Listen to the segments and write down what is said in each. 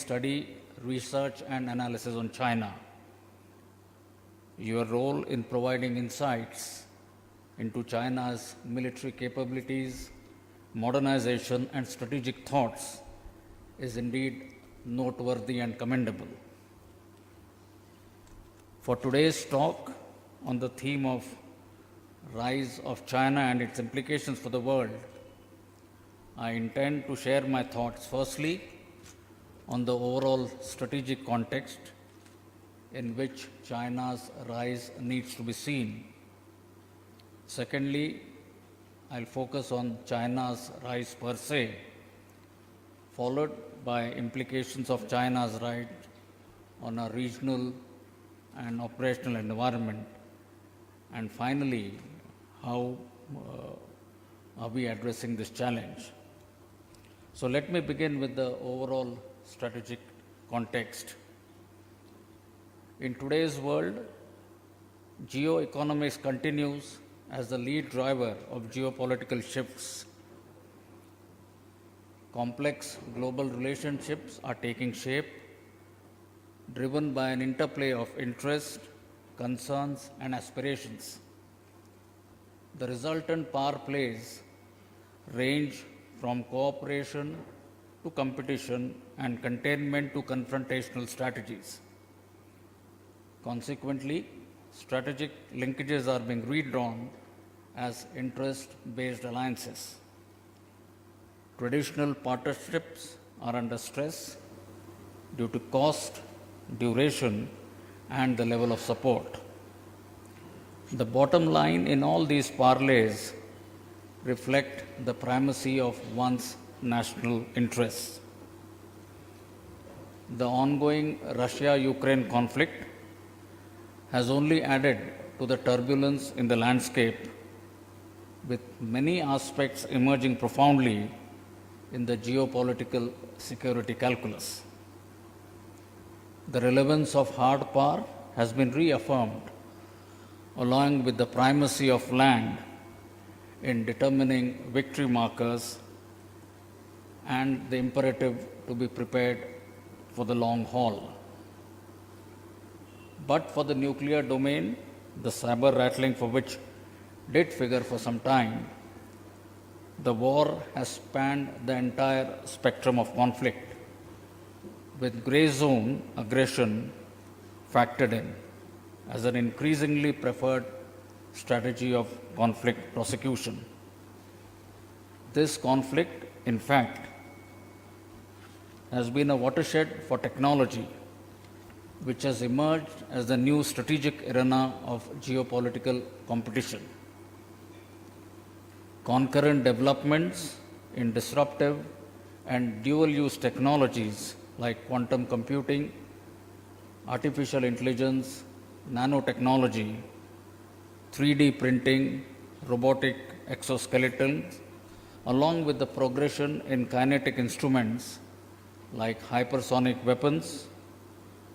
study, research, and analysis on China. Your role in providing insights into China's military capabilities, modernization, and strategic thoughts is indeed noteworthy and commendable. For today's talk on the theme of rise of China and its implications for the world, I intend to share my thoughts firstly on the overall strategic context in which China's rise needs to be seen. Secondly, I'll focus on China's rise per se, followed by implications of China's rise on our regional and operational environment, and finally, how are we addressing this challenge. So let me begin with the overall strategic context. In today's world, geoeconomics continues as the lead driver of geopolitical shifts. Complex global relationships are taking shape, driven by an interplay of interest, concerns, and aspirations. The resultant power plays range from cooperation to competition and containment to confrontational strategies. Consequently, strategic linkages are being redrawn as interest-based alliances. Traditional partnerships are under stress due to cost, duration, and the level of support. The bottom line in all these parlays reflect the primacy of one's national interests. The ongoing Russia-Ukraine conflict has only added to the turbulence in the landscape, with many aspects emerging profoundly in the geopolitical security calculus. The relevance of hard power has been reaffirmed, along with the primacy of land in determining victory markers and the imperative to be prepared for the long haul. But for the nuclear domain, the saber rattling for which did figure for some time, the war has spanned the entire spectrum of conflict, with grey zone aggression factored in as an increasingly preferred strategy of conflict prosecution. This conflict, in fact, has been a watershed for technology, which has emerged as the new strategic arena of geopolitical competition. Concurrent developments in disruptive and dual-use technologies like quantum computing, artificial intelligence, nanotechnology, 3D printing, robotic exoskeletons, along with the progression in kinetic instruments like hypersonic weapons,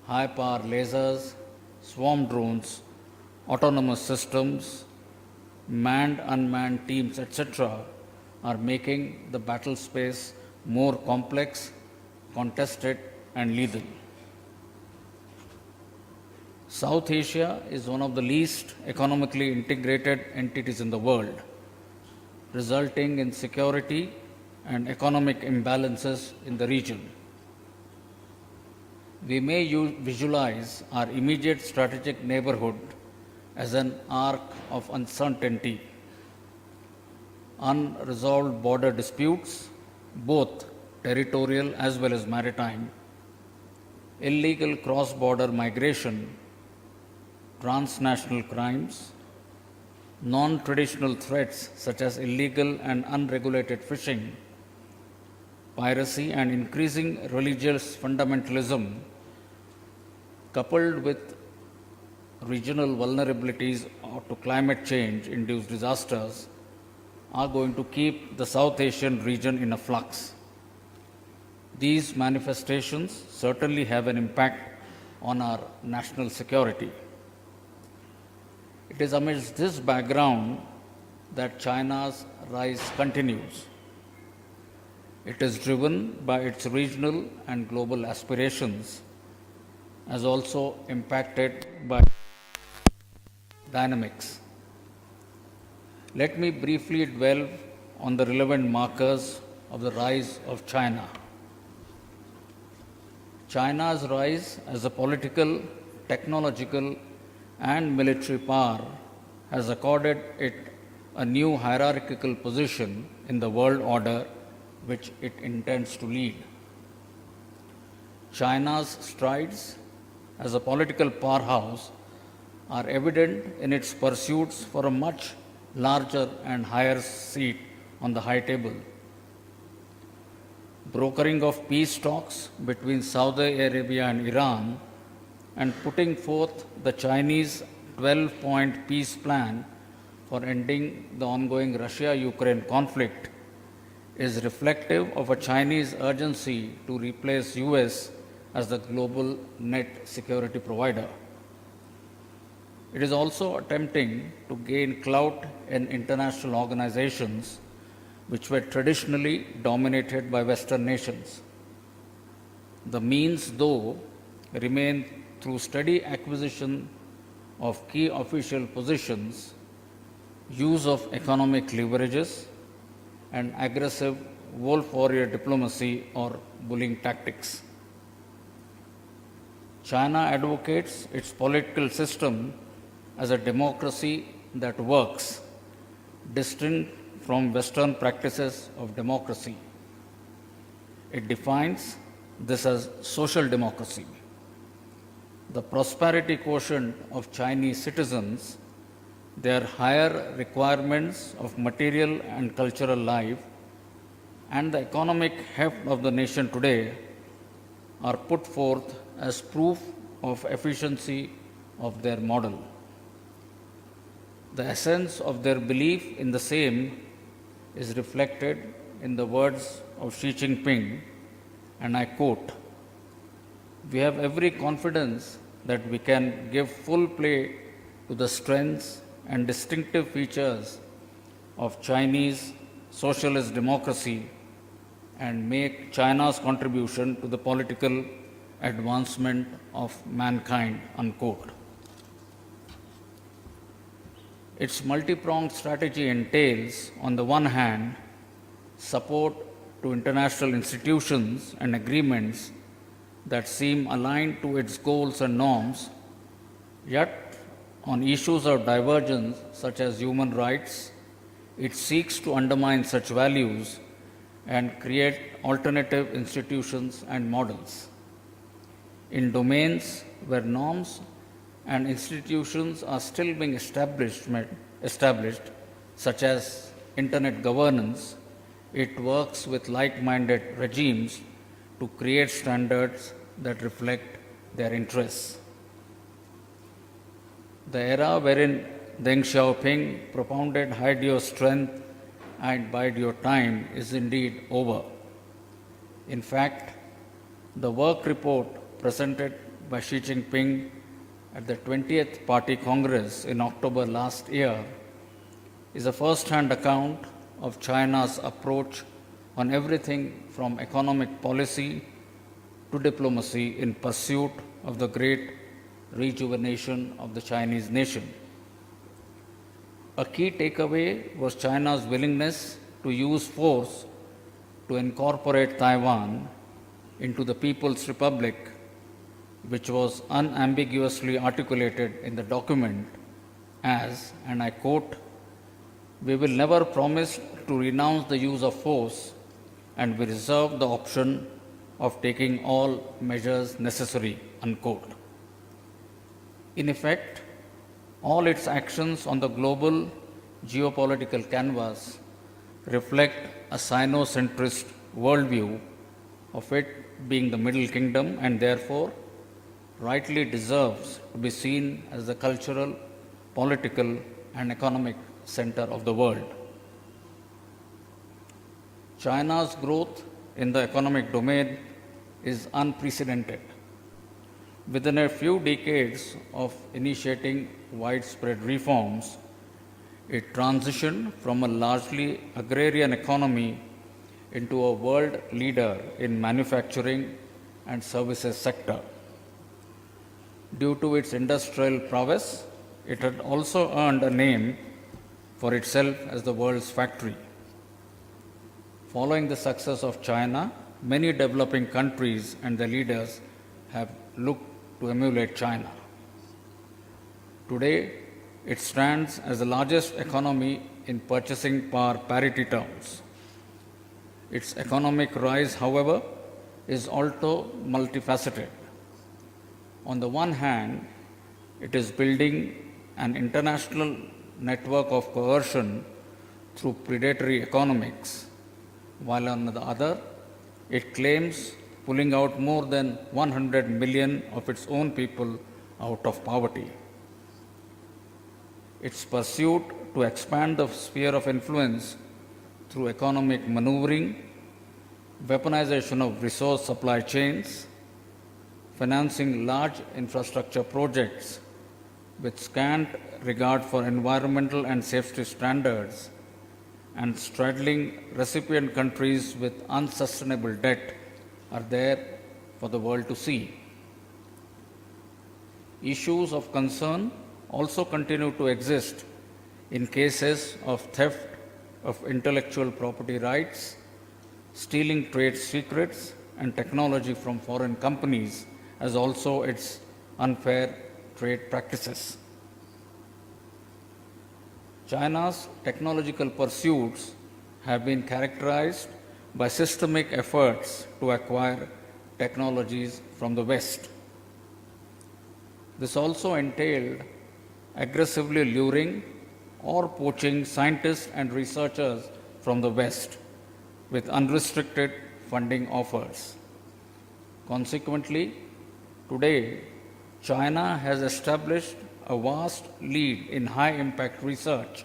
high-power lasers, swarm drones, autonomous systems, manned, unmanned teams, etc., are making the battle space more complex, contested, and lethal. South Asia is one of the least economically integrated entities in the world, resulting in security and economic imbalances in the region. We may visualize our immediate strategic neighborhood as an arc of uncertainty. Unresolved border disputes, both territorial as well as maritime, illegal cross-border migration, transnational crimes, non-traditional threats such as illegal and unregulated fishing, piracy, and increasing religious fundamentalism, coupled with regional vulnerabilities to climate change-induced disasters, are going to keep the South Asian region in a flux. These manifestations certainly have an impact on our national security. It is amidst this background that China's rise continues. It is driven by its regional and global aspirations, as also impacted by dynamics. Let me briefly dwell on the relevant markers of the rise of China. China's rise as a political, technological, and military power has accorded it a new hierarchical position in the world order which it intends to lead. China's strides as a political powerhouse are evident in its pursuits for a much larger and higher seat on the high table. Brokering of peace talks between Saudi Arabia and Iran and putting forth the Chinese 12-point peace plan for ending the ongoing Russia-Ukraine conflict is reflective of a Chinese urgency to replace US as the global net security provider. It is also attempting to gain clout in international organizations which were traditionally dominated by Western nations. The means, though, remain through steady acquisition of key official positions, use of economic leverages, and aggressive wolf warrior diplomacy or bullying tactics. China advocates its political system as a democracy that works, distinct from Western practices of democracy. It defines this as social democracy. The prosperity quotient of Chinese citizens, their higher requirements of material and cultural life, and the economic heft of the nation today are put forth as proof of efficiency of their model. The essence of their belief in the same is reflected in the words of Xi Jinping, and I quote, "We have every confidence that we can give full play to the strengths and distinctive features of Chinese socialist democracy and make China's contribution to the political advancement of mankind," unquote. Its multi-pronged strategy entails, on the one hand, support to international institutions and agreements that seem aligned to its goals and norms, yet on issues of divergence such as human rights, it seeks to undermine such values and create alternative institutions and models. In domains where norms and institutions are still being established, such as internet governance, it works with like-minded regimes to create standards that reflect their interests. The era wherein Deng Xiaoping propounded hide your strength and bide your time is indeed over. In fact, the work report presented by Xi Jinping at the 20th Party Congress in October last year is a first-hand account of China's approach on everything from economic policy to diplomacy in pursuit of the great rejuvenation of the Chinese nation. A key takeaway was China's willingness to use force to incorporate Taiwan into the People's Republic, which was unambiguously articulated in the document as, and I quote, "We will never promise to renounce the use of force, and we reserve the option of taking all measures necessary," unquote. In effect, all its actions on the global geopolitical canvas reflect a Sino-centrist worldview, of it being the Middle Kingdom, and therefore rightly deserves to be seen as the cultural, political, and economic center of the world. China's growth in the economic domain is unprecedented. Within a few decades of initiating widespread reforms, it transitioned from a largely agrarian economy into a world leader in manufacturing and services sector. Due to its industrial prowess, it had also earned a name for itself as the world's factory. Following the success of China, many developing countries and their leaders have looked to emulate China. Today, it stands as the largest economy in purchasing power parity terms. Its economic rise, however, is also multifaceted. On the one hand, it is building an international network of coercion through predatory economics, while on the other, it claims pulling out more than 100 million of its own people out of poverty. Its pursuit to expand the sphere of influence through economic maneuvering, weaponization of resource supply chains, financing large infrastructure projects with scant regard for environmental and safety standards, and straddling recipient countries with unsustainable debt are there for the world to see. Issues of concern also continue to exist in cases of theft of intellectual property rights, stealing trade secrets and technology from foreign companies, as also its unfair trade practices. China's technological pursuits have been characterized by systemic efforts to acquire technologies from the West. This also entailed aggressively luring or poaching scientists and researchers from the West with unrestricted funding offers. Consequently, today, China has established a vast lead in high impact research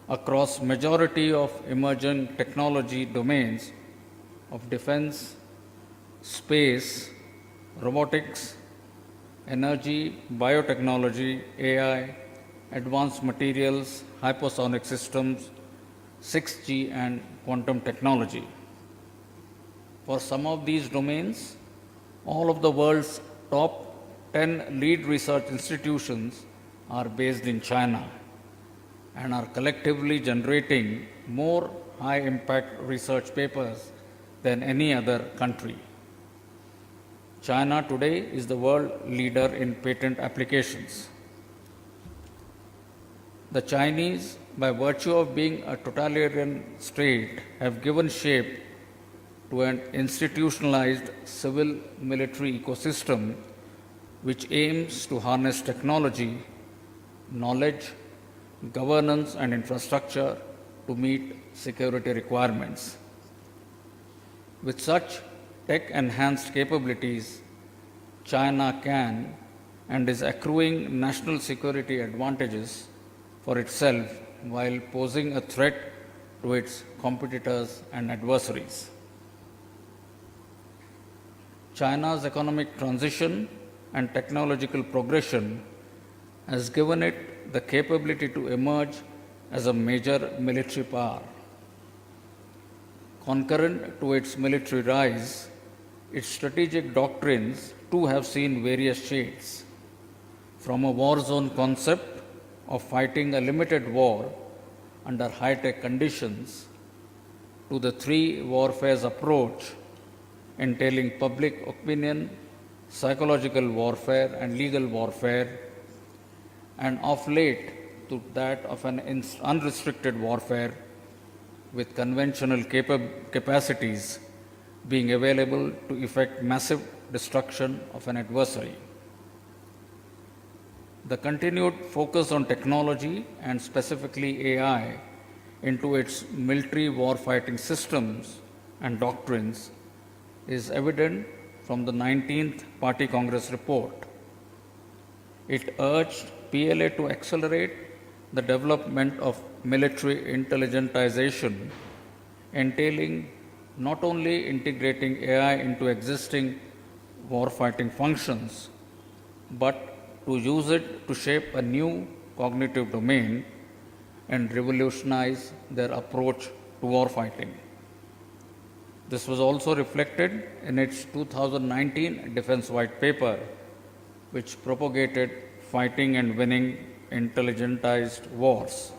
across majority of emerging technology domains of defense, space, robotics, energy, biotechnology, AI, advanced materials, hypersonic systems, 6G and quantum technology. For some of these domains, all of the world's top 10 lead research institutions are based in China and are collectively generating more high impact research papers than any other country. China today is the world leader in patent applications. The Chinese, by virtue of being a totalitarian state, have given shape to an institutionalized civil military ecosystem which aims to harness technology, knowledge, governance, and infrastructure to meet security requirements. With such tech enhanced capabilities, China can and is accruing national security advantages for itself while posing a threat to its competitors and adversaries. China's economic transition and technological progression has given it the capability to emerge as a major military power. Concurrent to its military rise, its strategic doctrines too have seen various shades, from a war zone concept of fighting a limited war under high-tech conditions to the three warfares approach entailing public opinion, psychological warfare and legal warfare, and of late to that of an unrestricted warfare with conventional capacities being available to effect massive destruction of an adversary. The continued focus on technology and specifically AI into its military warfighting systems and doctrines is evident from the 19th Party Congress report. It urged PLA to accelerate the development of military intelligentization, entailing not only integrating AI into existing warfighting functions, but to use it to shape a new cognitive domain and revolutionize their approach to warfighting. This was also reflected in its 2019 Defense White Paper, which propagated fighting and winning intelligentized wars.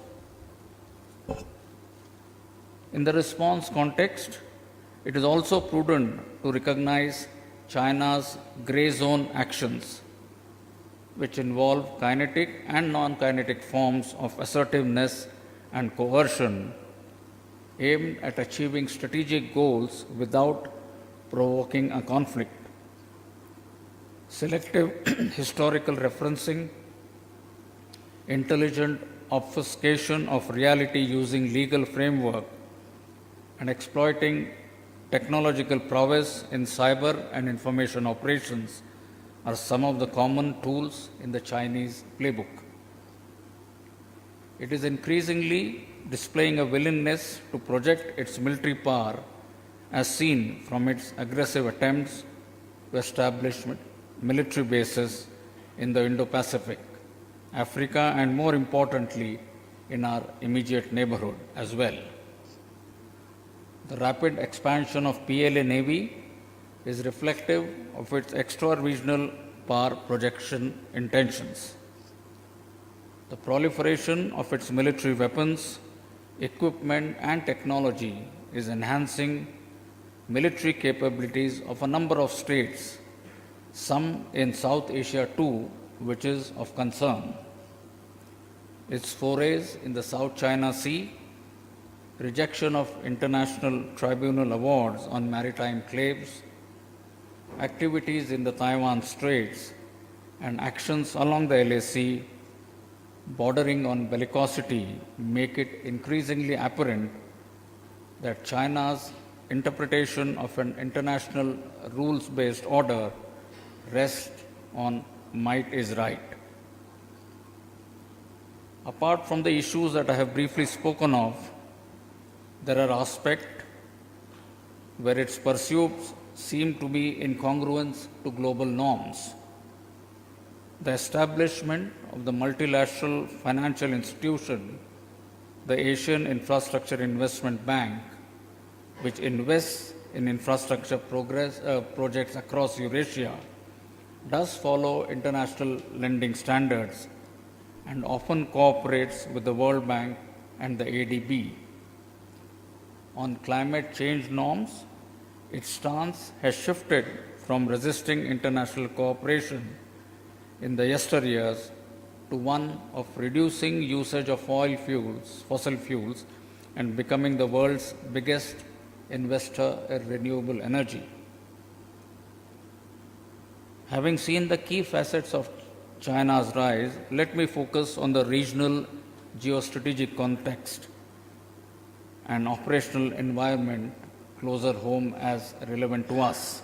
In the response context, it is also prudent to recognize China's grey zone actions, which involve kinetic and non kinetic forms of assertiveness and coercion aimed at achieving strategic goals without provoking a conflict. Selective historical referencing, intelligent obfuscation of reality using legal framework, and exploiting technological prowess in cyber and information operations are some of the common tools in the Chinese playbook. It is increasingly displaying a willingness to project its military power as seen from its aggressive attempts to establish military bases in the Indo-Pacific, Africa, and more importantly, in our immediate neighborhood as well. The rapid expansion of PLA Navy is reflective of its extra-regional power projection intentions. The proliferation of its military weapons, equipment, and technology is enhancing military capabilities of a number of states, some in South Asia too, which is of concern. Its forays in the South China Sea, rejection of international tribunal awards on maritime claims, activities in the Taiwan Straits, and actions along the LAC bordering on bellicosity make it increasingly apparent that China's interpretation of an international rules-based order rests on might is right. Apart from the issues that I have briefly spoken of, there are aspects where its pursuits seem to be incongruent to global norms. The establishment of the multilateral financial institution, the Asian Infrastructure Investment Bank, which invests in infrastructure projects across Eurasia, does follow international lending standards and often cooperates with the World Bank and the ADB. On climate change norms, its stance has shifted from resisting international cooperation in the yesteryears to one of reducing usage of fossil fuels, and becoming the world's biggest investor in renewable energy. Having seen the key facets of China's rise, let me focus on the regional geostrategic context and operational environment closer home as relevant to us.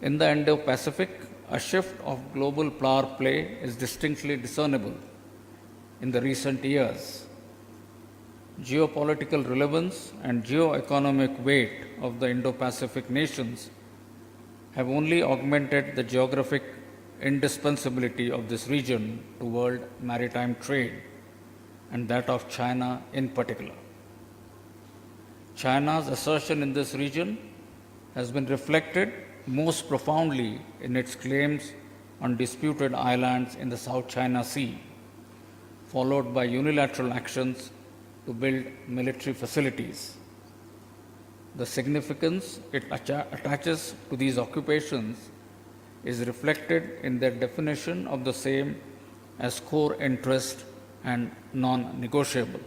In the Indo-Pacific, a shift of global power play is distinctly discernible in the recent years. Geopolitical relevance and geo-economic weight of the Indo-Pacific nations have only augmented the geographic indispensability of this region to world maritime trade, and that of China in particular. China's assertion in this region has been reflected most profoundly in its claims on disputed islands in the South China Sea, followed by unilateral actions to build military facilities. The significance it attaches to these occupations is reflected in their definition of the same as core interest and non-negotiable.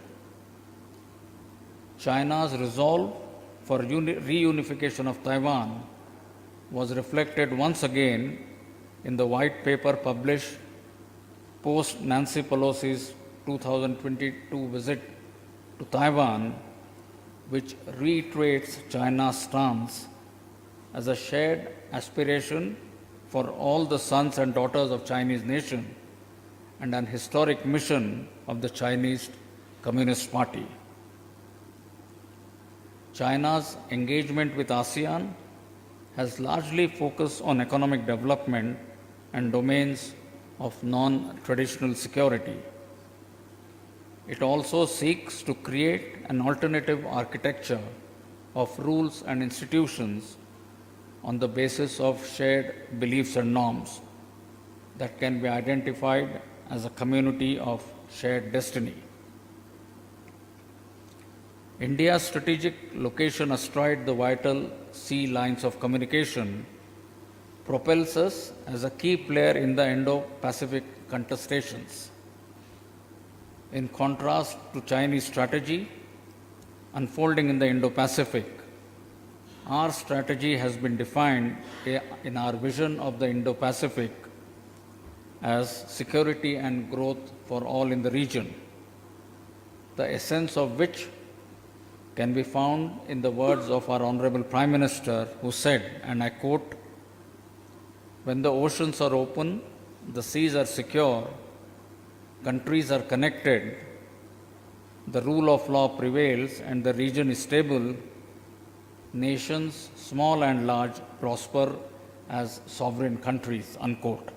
China's resolve for reunification of Taiwan was reflected once again in the white paper published post Nancy Pelosi's 2022 visit to Taiwan, which reiterates China's stance as a shared aspiration for all the sons and daughters of Chinese nation and an historic mission of the Chinese Communist Party. China's engagement with ASEAN has largely focused on economic development and domains of non-traditional security. It also seeks to create an alternative architecture of rules and institutions on the basis of shared beliefs and norms that can be identified as a community of shared destiny. India's strategic location astride the vital sea lines of communication propels us as a key player in the Indo-Pacific contestations. In contrast to Chinese strategy unfolding in the Indo-Pacific, our strategy has been defined in our vision of the Indo-Pacific as security and growth for all in the region, the essence of which can be found in the words of our Honorable Prime Minister, who said, and I quote, "When the oceans are open, the seas are secure, countries are connected, the rule of law prevails, and the region is stable, nations, small and large, prosper as sovereign countries," unquote.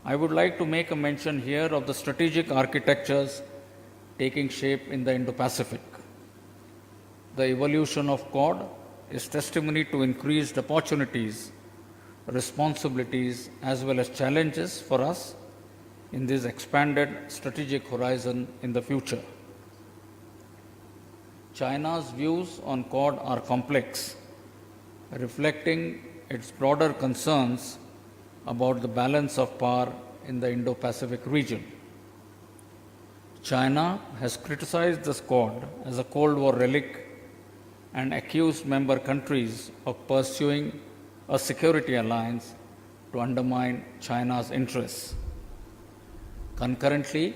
I would like to make a mention here of the strategic architectures taking shape in the Indo-Pacific. The evolution of Quad is testimony to increased opportunities, responsibilities, as well as challenges for us in this expanded strategic horizon in the future. China's views on Quad are complex, reflecting its broader concerns about the balance of power in the Indo-Pacific region. China has criticized the Quad as a Cold War relic and accused member countries of pursuing a security alliance to undermine China's interests. Concurrently,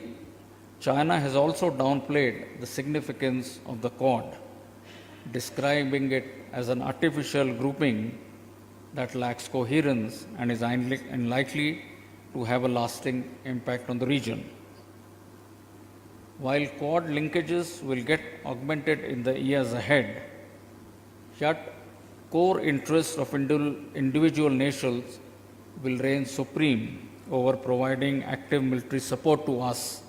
China has also downplayed the significance of the Quad, describing it as an artificial grouping that lacks coherence and is unlikely to have a lasting impact on the region. While Quad linkages will get augmented in the years ahead, yet core interests of individual nations will reign supreme over providing active military support to us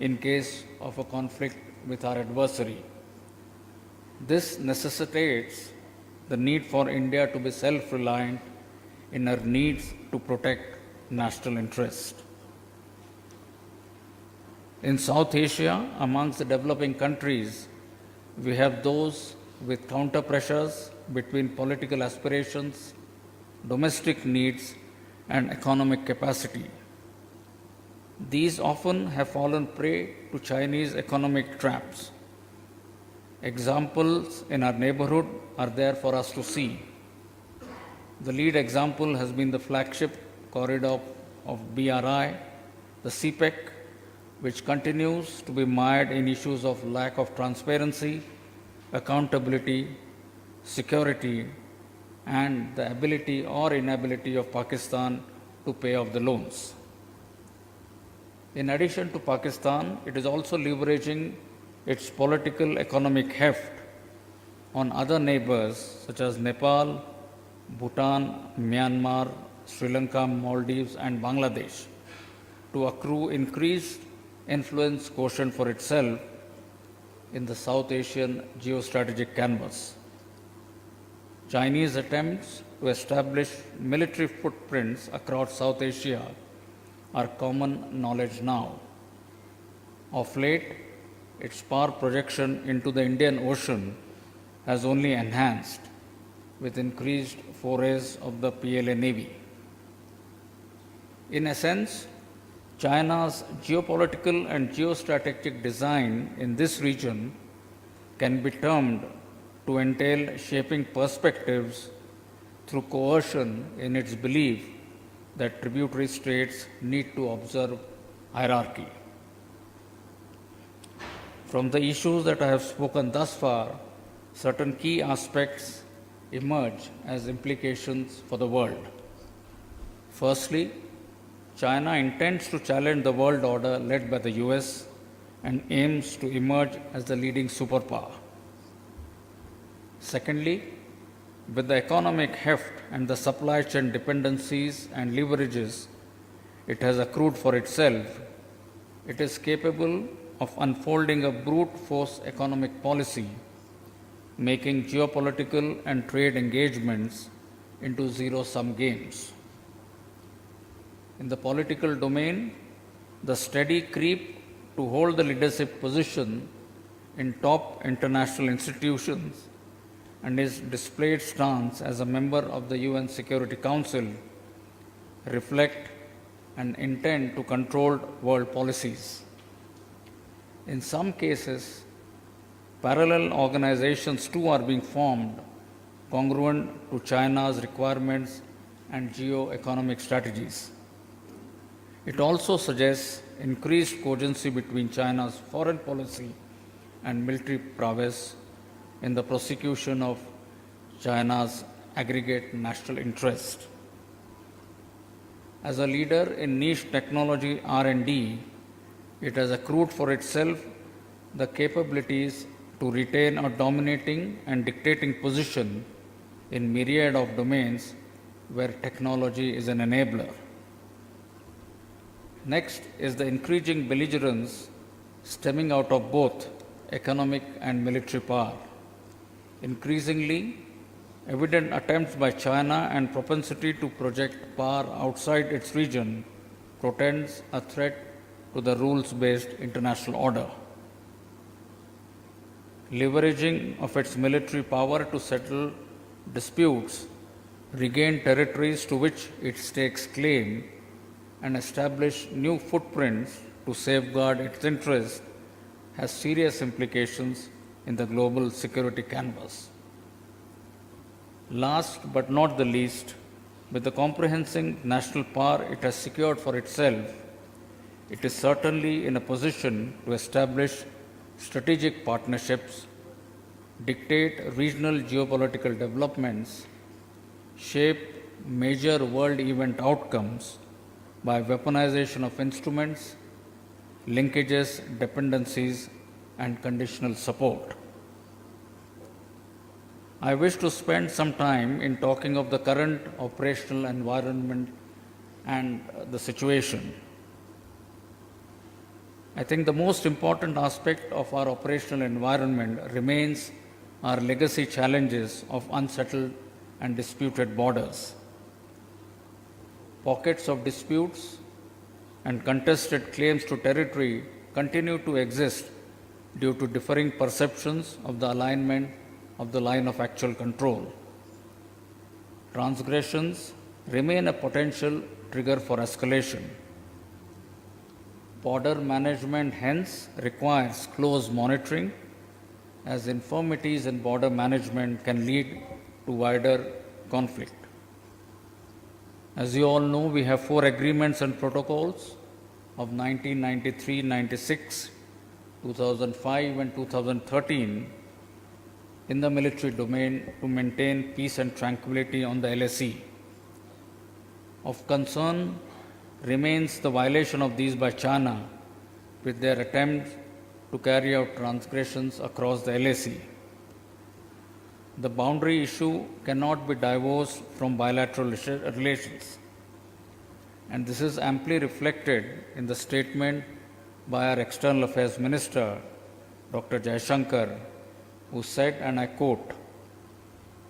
in case of a conflict with our adversary. This necessitates the need for India to be self-reliant in her needs to protect national interest. In South Asia, amongst the developing countries, we have those with counter pressures between political aspirations, domestic needs, and economic capacity. These often have fallen prey to Chinese economic traps. Examples in our neighborhood are there for us to see. The lead example has been the flagship corridor of BRI, the CPEC, which continues to be mired in issues of lack of transparency, accountability, security, and the ability or inability of Pakistan to pay off the loans. In addition to Pakistan, it is also leveraging its political economic heft on other neighbors such as Nepal, Bhutan, Myanmar, Sri Lanka, Maldives, and Bangladesh to accrue increased influence quotient for itself in the South Asian geostrategic canvas. Chinese attempts to establish military footprints across South Asia are common knowledge now. Of late, its power projection into the Indian Ocean has only enhanced with increased forays of the PLA Navy. In essence, China's geopolitical and geostrategic design in this region can be termed to entail shaping perspectives through coercion in its belief that tributary states need to observe hierarchy. From the issues that I have spoken thus far, certain key aspects emerge as implications for the world. Firstly, China intends to challenge the world order led by the US and aims to emerge as the leading superpower. Secondly, with the economic heft and the supply chain dependencies and leverages it has accrued for itself, it is capable of unfolding a brute force economic policy making geopolitical and trade engagements into zero-sum games. In the political domain, the steady creep to hold the leadership position in top international institutions and his displayed stance as a member of the UN Security Council reflect an intent to control world policies. In some cases, parallel organizations too are being formed congruent to China's requirements and geo-economic strategies. It also suggests increased cogency between China's foreign policy and military prowess in the prosecution of China's aggregate national interest. As a leader in niche technology R&D, it has accrued for itself the capabilities to retain a dominating and dictating position in myriad of domains where technology is an enabler. Next is the increasing belligerence stemming out of both economic and military power. Increasingly, evident attempts by China and propensity to project power outside its region portends a threat to the rules-based international order. Leveraging of its military power to settle disputes, regain territories to which it stakes claim, and establish new footprints to safeguard its interests has serious implications in the global security canvas. Last but not the least, with the comprehensive national power it has secured for itself, it is certainly in a position to establish strategic partnerships, dictate regional geopolitical developments, shape major world event outcomes by weaponization of instruments, linkages, dependencies, and conditional support. I wish to spend some time in talking of the current operational environment and the situation. I think the most important aspect of our operational environment remains our legacy challenges of unsettled and disputed borders. Pockets of disputes and contested claims to territory continue to exist due to differing perceptions of the alignment of the line of actual control. Transgressions remain a potential trigger for escalation. Border management hence requires close monitoring, as infirmities in border management can lead to wider conflict. As you all know, we have 4 agreements and protocols of 1993, 96, 2005 and 2013 in the military domain to maintain peace and tranquility on the LAC. Of concern remains the violation of these by China with their attempts to carry out transgressions across the LAC. The boundary issue cannot be divorced from bilateral relations, and this is amply reflected in the statement by our External Affairs Minister, Dr. Jaishankar, who said, and I quote,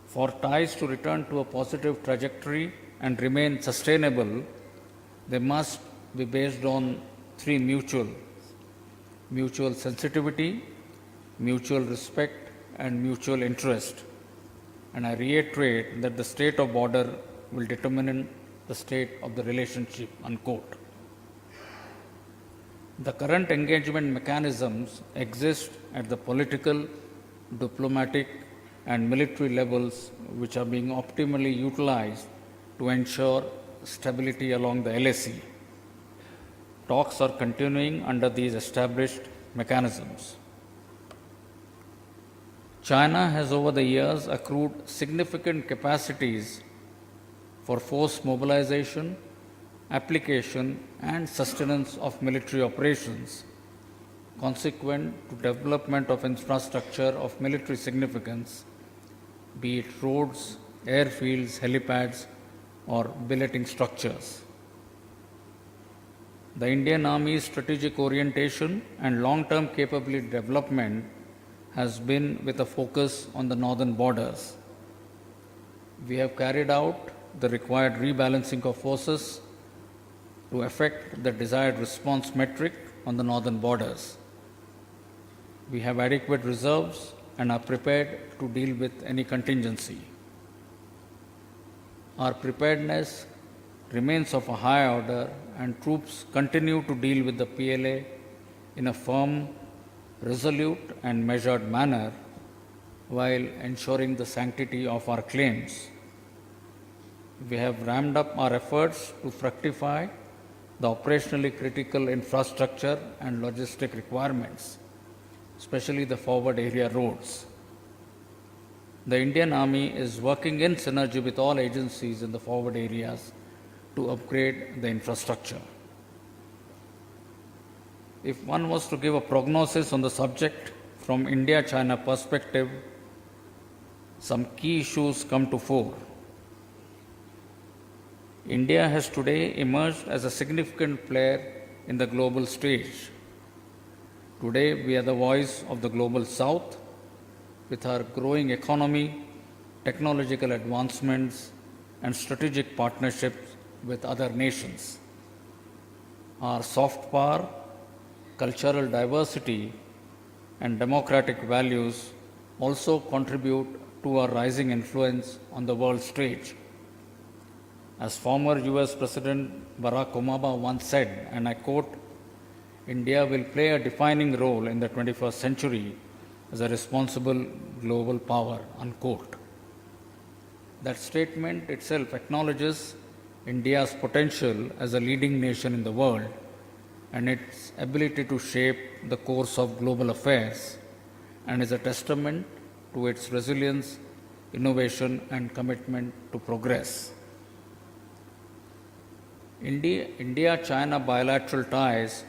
"For ties to return to a positive trajectory and remain sustainable, they must be based on 3 mutual sensitivity, mutual respect, and mutual interest. And I reiterate that the state of border will determine the state of the relationship," unquote. The current engagement mechanisms exist at the political, diplomatic, and military levels, which are being optimally utilized to ensure stability along the LAC. Talks are continuing under these established mechanisms. China has over the years accrued significant capacities for force mobilization, application, and sustenance of military operations, consequent to development of infrastructure of military significance, be it roads, airfields, helipads, or billeting structures. The Indian Army's strategic orientation and long-term capability development has been with a focus on the northern borders. We have carried out the required rebalancing of forces to effect the desired response metric on the northern borders. We have adequate reserves and are prepared to deal with any contingency. Our preparedness remains of a high order and troops continue to deal with the PLA in a firm, resolute and measured manner while ensuring the sanctity of our claims. We have ramped up our efforts to fructify the operationally critical infrastructure and logistic requirements, especially the forward area roads. The Indian Army is working in synergy with all agencies in the forward areas to upgrade the infrastructure. If one was to give a prognosis on the subject from India-China perspective, some key issues come to fore. India has today emerged as a significant player in the global stage. Today, we are the voice of the global south with our growing economy, technological advancements, and strategic partnerships with other nations. Our soft power, cultural diversity, and democratic values also contribute to our rising influence on the world stage. As former US President Barack Obama once said, and I quote, "India will play a defining role in the 21st century as a responsible global power," unquote. That statement itself acknowledges India's potential as a leading nation in the world and its ability to shape the course of global affairs, and is a testament to its resilience, innovation, and commitment to progress. India-China bilateral ties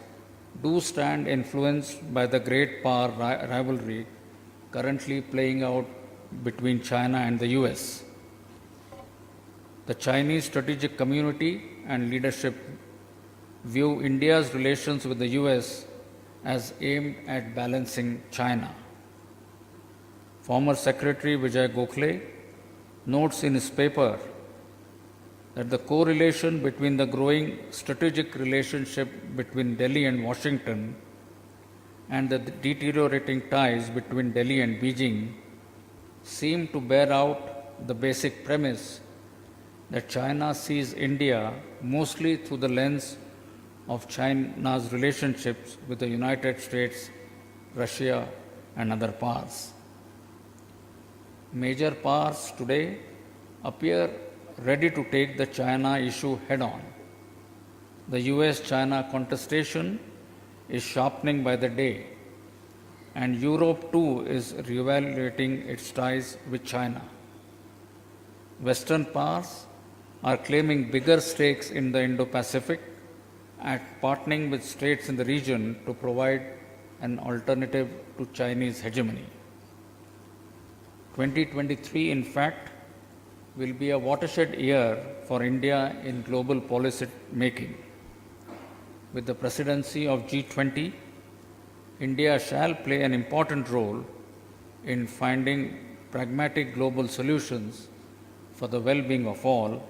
do stand influenced by the great power rivalry currently playing out between China and the US. The Chinese strategic community and leadership view India's relations with the US as aimed at balancing China. Former Secretary Vijay Gokhale notes in his paper that the correlation between the growing strategic relationship between Delhi and Washington and the deteriorating ties between Delhi and Beijing seem to bear out the basic premise that China sees India mostly through the lens of China's relationships with the United States, Russia, and other powers. Major powers today appear ready to take the China issue head on. The US-China contestation is sharpening by the day, and Europe too is reevaluating its ties with China. Western powers are claiming bigger stakes in the Indo-Pacific and partnering with states in the region to provide an alternative to Chinese hegemony. 2023, in fact, will be a watershed year for India in global policy making. With the presidency of G20, India shall play an important role in finding pragmatic global solutions for the well-being of all,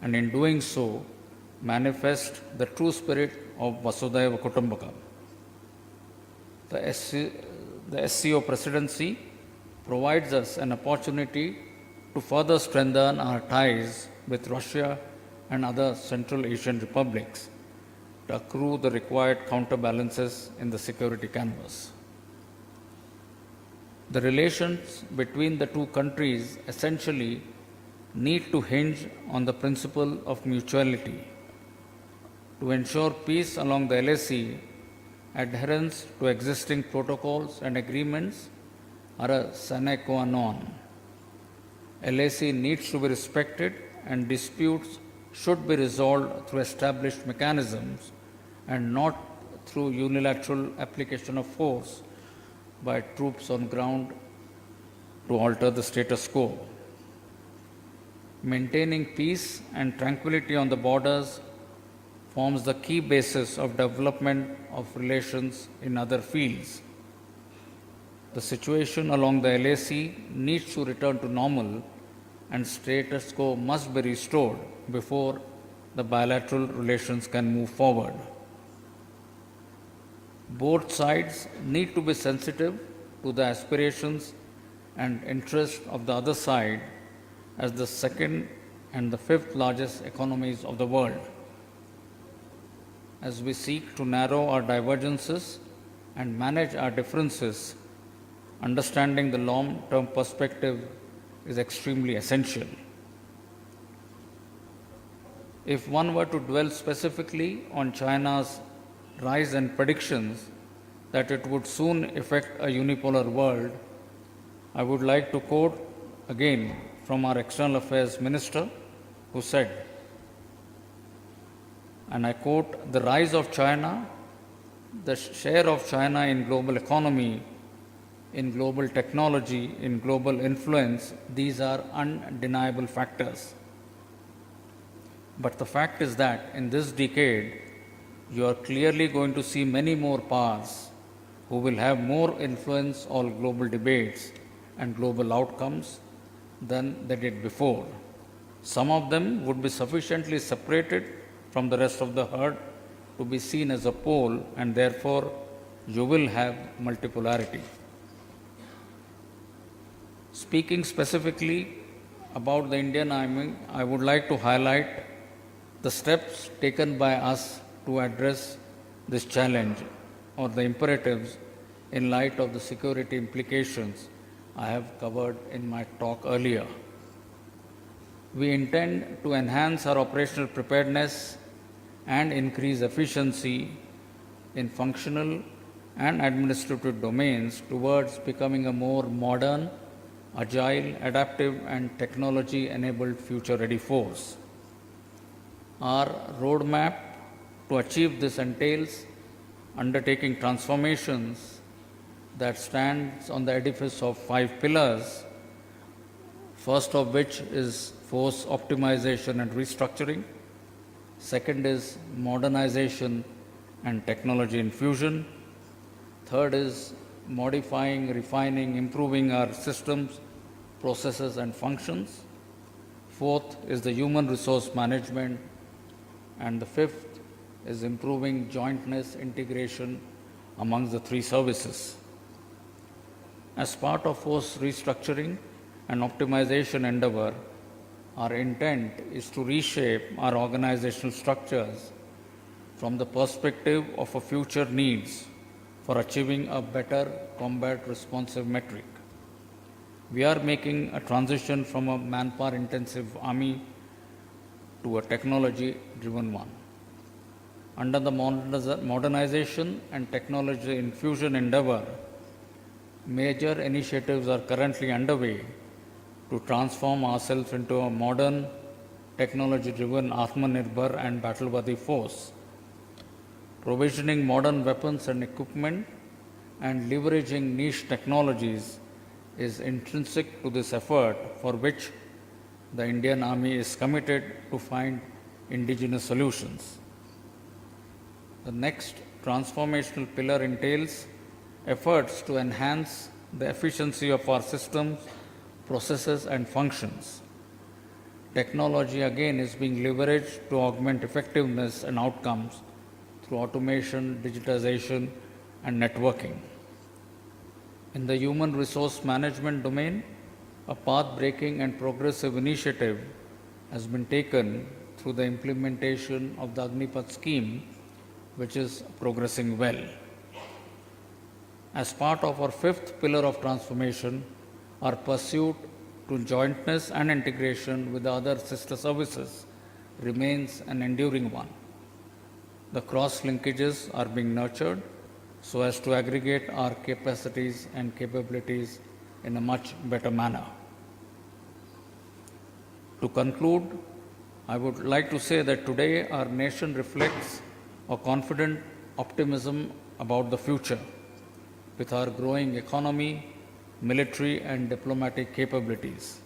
and in doing so, manifest the true spirit of Vasudhaiva Kutumbakam. The SCO presidency provides us an opportunity to further strengthen our ties with Russia and other Central Asian republics to accrue the required counterbalances in the security canvas. The relations between the two countries essentially need to hinge on the principle of mutuality. To ensure peace along the LAC, adherence to existing protocols and agreements are a sine qua non. LAC needs to be respected and disputes should be resolved through established mechanisms and not through unilateral application of force by troops on ground to alter the status quo. Maintaining peace and tranquility on the borders forms the key basis of development of relations in other fields. The situation along the LAC needs to return to normal and status quo must be restored before the bilateral relations can move forward. Both sides need to be sensitive to the aspirations and interests of the other side as the second and the fifth largest economies of the world. As we seek to narrow our divergences and manage our differences, understanding the long-term perspective is extremely essential. If one were to dwell specifically on China's rise and predictions that it would soon affect a unipolar world, I would like to quote again from our External Affairs Minister, who said, and I quote, "The rise of China, the share of China in global economy, in global technology, in global influence, these are undeniable factors. But the fact is that in this decade, you are clearly going to see many more powers who will have more influence on global debates and global outcomes than they did before. Some of them would be sufficiently separated from the rest of the herd to be seen as a pole, and therefore you will have multipolarity." Speaking specifically about the Indian Army, I would like to highlight the steps taken by us to address this challenge or the imperatives in light of the security implications I have covered in my talk earlier. We intend to enhance our operational preparedness and increase efficiency in functional and administrative domains towards becoming a more modern, agile, adaptive, and technology-enabled future-ready force. Our roadmap to achieve this entails undertaking transformations that stands on the edifice of 5 pillars, first of which is force optimization and restructuring. Second is modernization and technology infusion. Third is modifying, refining, improving our systems, processes, and functions. Fourth is the human resource management. And the fifth is improving jointness, integration amongst the 3 services. As part of force restructuring and optimization endeavor, our intent is to reshape our organizational structures from the perspective of a future needs for achieving a better combat responsive metric. We are making a transition from a manpower intensive army to a technology driven one. Under the modernization and technology infusion endeavor, major initiatives are currently underway to transform ourselves into a modern, technology-driven Atmanirbhar and battle-worthy force. Provisioning modern weapons and equipment and leveraging niche technologies is intrinsic to this effort, for which the Indian Army is committed to find indigenous solutions. The next transformational pillar entails efforts to enhance the efficiency of our systems, processes, and functions. Technology again is being leveraged to augment effectiveness and outcomes through automation, digitization, and networking. In the human resource management domain, a path-breaking and progressive initiative has been taken through the implementation of the Agnipath scheme, which is progressing well. As part of our 5th pillar of transformation, our pursuit to jointness and integration with the other sister services remains an enduring one. The cross-linkages are being nurtured so as to aggregate our capacities and capabilities in a much better manner. To conclude, I would like to say that today our nation reflects a confident optimism about the future. With our growing economy, military and diplomatic capabilities.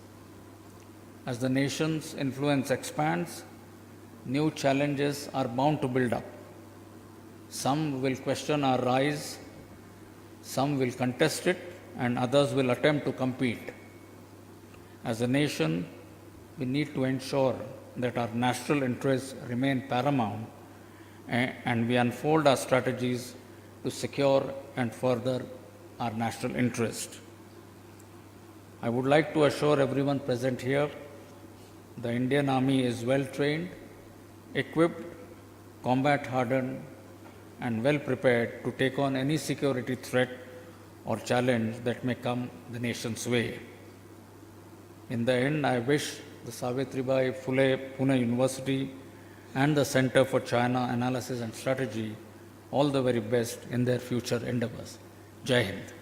As the nation's influence expands, new challenges are bound to build up. Some will question our rise, some will contest it, and others will attempt to compete. As a nation, we need to ensure that our national interests remain paramount and we unfold our strategies to secure and further our national interest. I would like to assure everyone present here, the Indian Army is well trained, equipped, combat hardened, and well prepared to take on any security threat or challenge that may come the nation's way. In the end, I wish the Savitribai Phule Pune University and the Center for China Analysis and Strategy all the very best in their future endeavors. Jai Hind.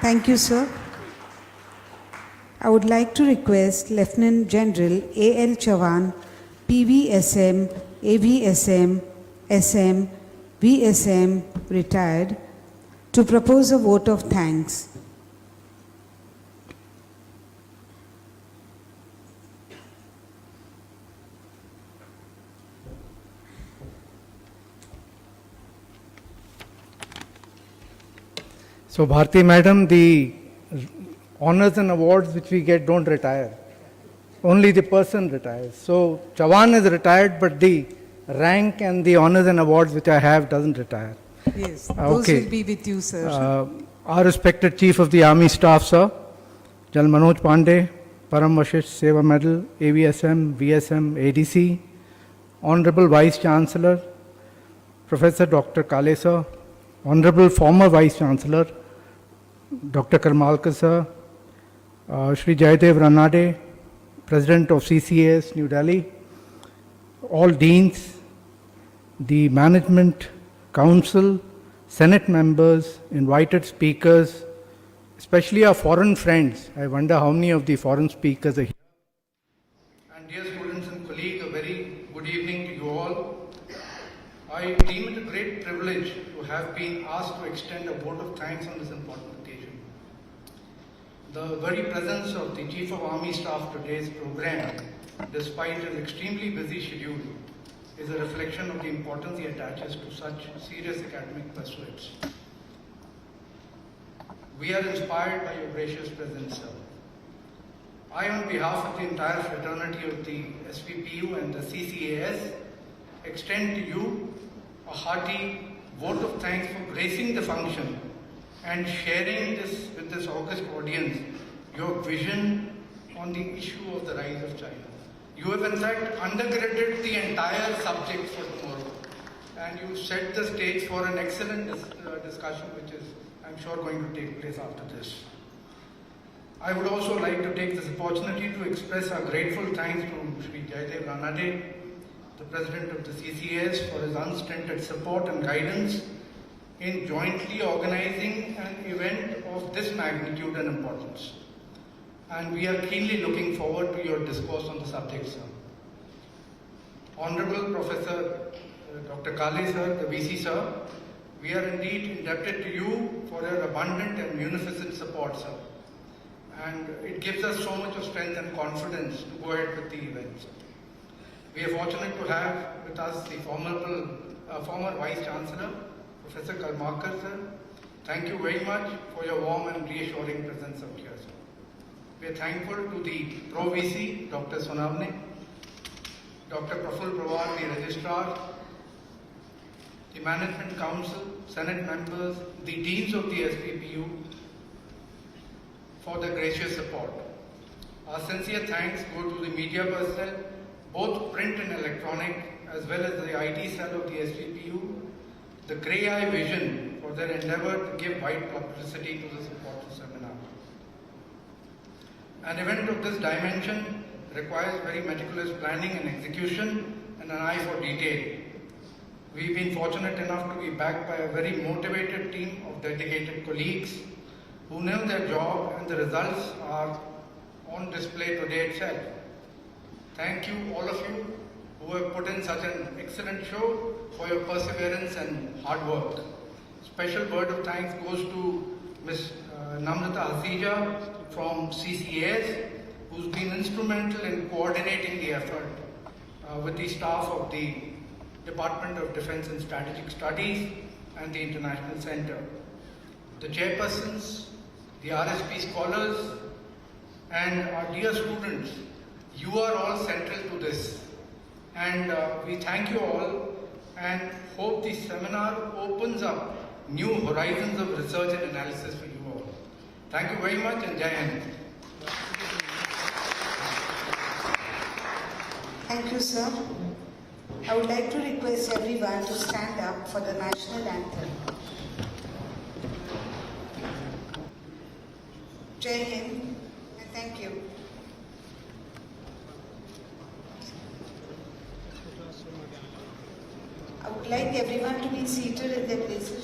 Thank you, sir. I would like to request Lieutenant General A.L. Chavan, PVSM, AVSM, SM, VSM, retired, to propose a vote of thanks. So, Bharti Madam, the honors and awards which we get don't retire. Only the person retires. So, Chavan is retired, but the rank and the honors and awards which I have doesn't retire. Yes, those will be with you, sir. Our respected Chief of the Army Staff, sir, General Manoj Pande, Param Vashisht Seva Medal, AVSM, VSM, ADC, Honorable Vice Chancellor, Professor Dr. Kale, sir, Honorable former Vice Chancellor, Dr. Karmalkar, sir, Shri Jayadev Ranade, President of CCAS, New Delhi, all deans, the management, council, Senate members, invited speakers, especially our foreign friends. I wonder how many of the foreign speakers are here. And dear students and colleagues, a very good evening to you all. I deem it a great privilege to have been asked to extend a vote of thanks on this important occasion. The very presence of the Chief of Army Staff today's program, despite an extremely busy schedule, is a reflection of the importance he attaches to such serious academic pursuits. We are inspired by your gracious presence, sir. I, on behalf of the entire fraternity of the SVPU and the CCAS, extend to you a hearty vote of thanks for gracing the function and sharing this with this august audience, your vision on the issue of the rise of China. You have in fact undergirded the entire subject for tomorrow, and you set the stage for an excellent discussion which is, I'm sure, going to take place after this. I would also like to take this opportunity to express our grateful thanks to Shri Jayadev Ranade, the President of the CCAS, for his unstinted support and guidance in jointly organizing an event of this magnitude and importance. And we are keenly looking forward to your discourse on the subject, sir. Honorable Professor Dr. Kale, sir, the VC, sir, we are indeed indebted to you for your abundant and munificent support, sir. And it gives us so much of strength and confidence to go ahead with the event, sir. We are fortunate to have with us the former Vice Chancellor, Professor Karmalkar, sir. Thank you very much for your warm and reassuring presence out here, sir. We are thankful to the Pro VC, Dr. Sonavne, Dr. Praful Prawar, the Registrar, the Management Council, Senate members, the Deans of the SPPU for the gracious support. Our sincere thanks go to the media personnel, both print and electronic, as well as the IT cell of the SPPU, the Grey Eye Vision for their endeavor to give wide publicity to this important seminar. An event of this dimension requires very meticulous planning and execution and an eye for detail. We've been fortunate enough to be backed by a very motivated team of dedicated colleagues who know their job, and the results are on display today itself. Thank you, all of you, who have put in such an excellent show, for your perseverance and hard work. Special word of thanks goes to Ms. Namrata Hasija from CCAS, who's been instrumental in coordinating the effort. with the staff of the Department of Defense and Strategic Studies and the International Center. The chairpersons, the RSP scholars, and our dear students, you are all central to this. And we thank you all and hope this seminar opens up new horizons of research and analysis for you all. Thank you very much and Jai Hind. Thank you, sir. I would like to request everyone to stand up for the national anthem. Jai Hind and thank you. I would like everyone to be seated in their places.